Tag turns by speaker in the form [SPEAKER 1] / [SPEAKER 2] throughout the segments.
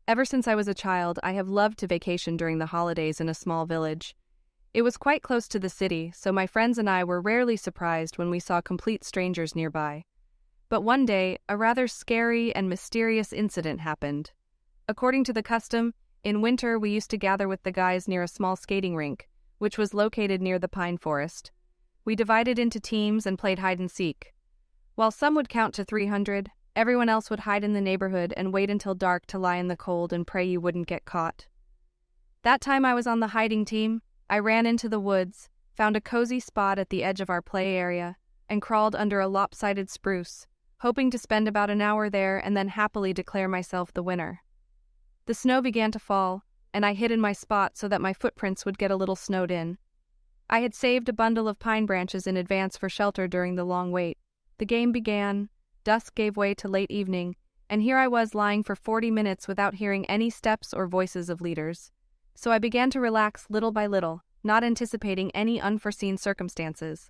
[SPEAKER 1] Ever since I was a child, I have loved to vacation during the holidays in a small village. It was quite close to the city, so my friends and I were rarely surprised when we saw complete strangers nearby. But one day, a rather scary and mysterious incident happened. According to the custom, in winter we used to gather with the guys near a small skating rink, which was located near the pine forest. We divided into teams and played hide and seek. While some would count to 300, everyone else would hide in the neighborhood and wait until dark to lie in the cold and pray you wouldn't get caught. That time I was on the hiding team, I ran into the woods, found a cozy spot at the edge of our play area, and crawled under a lopsided spruce, hoping to spend about an hour there and then happily declare myself the winner. The snow began to fall, and I hid in my spot so that my footprints would get a little snowed in. I had saved a bundle of pine branches in advance for shelter during the long wait. The game began, dusk gave way to late evening, and here I was lying for 40 minutes without hearing any steps or voices of leaders. So I began to relax little by little, not anticipating any unforeseen circumstances.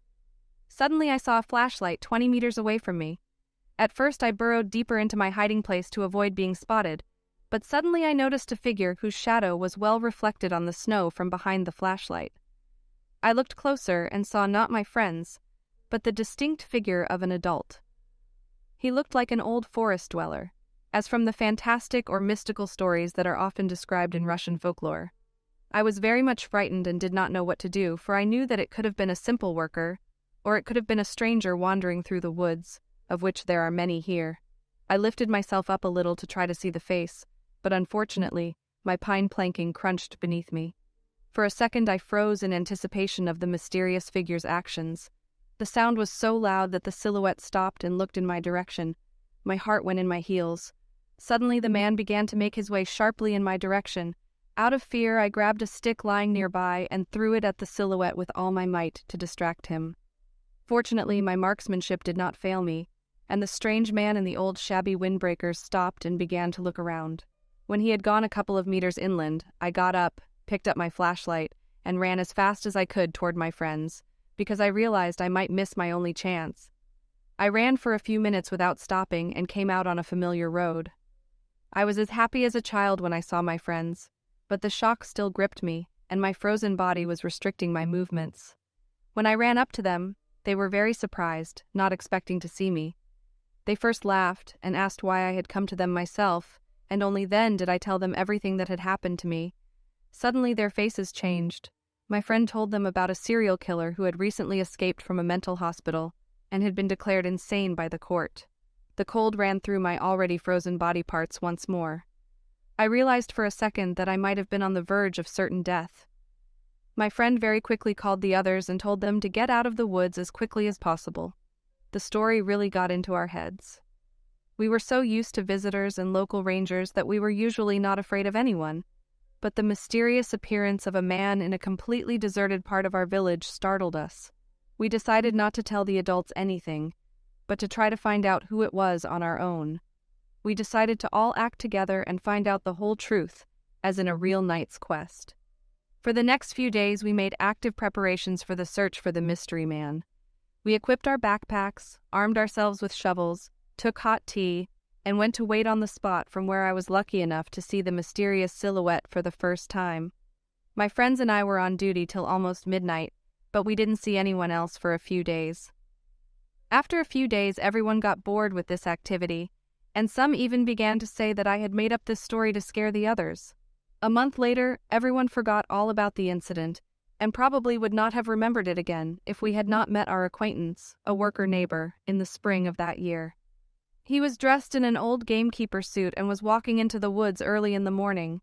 [SPEAKER 1] Suddenly I saw a flashlight 20 meters away from me. At first I burrowed deeper into my hiding place to avoid being spotted, but suddenly I noticed a figure whose shadow was well reflected on the snow from behind the flashlight. I looked closer and saw not my friends, but the distinct figure of an adult. He looked like an old forest dweller, as from the fantastic or mystical stories that are often described in Russian folklore. I was very much frightened and did not know what to do, for I knew that it could have been a simple worker, or it could have been a stranger wandering through the woods, of which there are many here. I lifted myself up a little to try to see the face, but unfortunately, my pine planking crunched beneath me. For a second I froze in anticipation of the mysterious figure's actions. The sound was so loud that the silhouette stopped and looked in my direction. My heart went in my heels. Suddenly the man began to make his way sharply in my direction. Out of fear, I grabbed a stick lying nearby and threw it at the silhouette with all my might to distract him. Fortunately, my marksmanship did not fail me, and the strange man in the old shabby windbreakers stopped and began to look around. When he had gone a couple of meters inland, I got up, picked up my flashlight, and ran as fast as I could toward my friends, because I realized I might miss my only chance. I ran for a few minutes without stopping and came out on a familiar road. I was as happy as a child when I saw my friends, but the shock still gripped me, and my frozen body was restricting my movements. When I ran up to them, they were very surprised, not expecting to see me. They first laughed and asked why I had come to them myself, and only then did I tell them everything that had happened to me. Suddenly their faces changed. My friend told them about a serial killer who had recently escaped from a mental hospital and had been declared insane by the court. The cold ran through my already frozen body parts once more. I realized for a second that I might have been on the verge of certain death. My friend very quickly called the others and told them to get out of the woods as quickly as possible. The story really got into our heads. We were so used to visitors and local rangers that we were usually not afraid of anyone, but the mysterious appearance of a man in a completely deserted part of our village startled us. We decided not to tell the adults anything, but to try to find out who it was on our own. We decided to all act together and find out the whole truth, as in a real knight's quest. For the next few days we made active preparations for the search for the mystery man. We equipped our backpacks, armed ourselves with shovels, took hot tea, and went to wait on the spot from where I was lucky enough to see the mysterious silhouette for the first time. My friends and I were on duty till almost midnight, but we didn't see anyone else for a few days. After a few days, everyone got bored with this activity, and some even began to say that I had made up this story to scare the others. A month later, everyone forgot all about the incident, and probably would not have remembered it again if we had not met our acquaintance, a worker neighbor, in the spring of that year. He was dressed in an old gamekeeper suit and was walking into the woods early in the morning.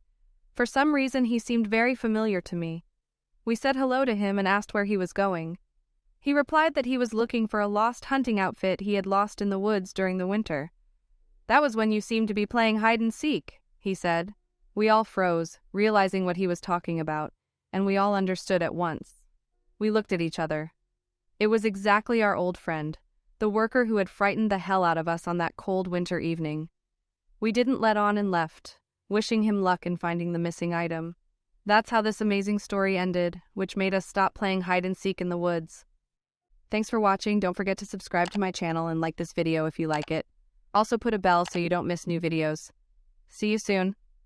[SPEAKER 1] For some reason he seemed very familiar to me. We said hello to him and asked where he was going. He replied that he was looking for a lost hunting outfit he had lost in the woods during the winter. "That was when you seemed to be playing hide and seek," he said. We all froze, realizing what he was talking about, and we all understood at once. We looked at each other. It was exactly our old friend, the worker who had frightened the hell out of us on that cold winter evening. We didn't let on and left, wishing him luck in finding the missing item. That's how this amazing story ended, which made us stop playing hide and seek in the woods. Thanks for watching. Don't forget to subscribe to my channel and like this video if you like it. Also put a bell so you don't miss new videos. See you soon.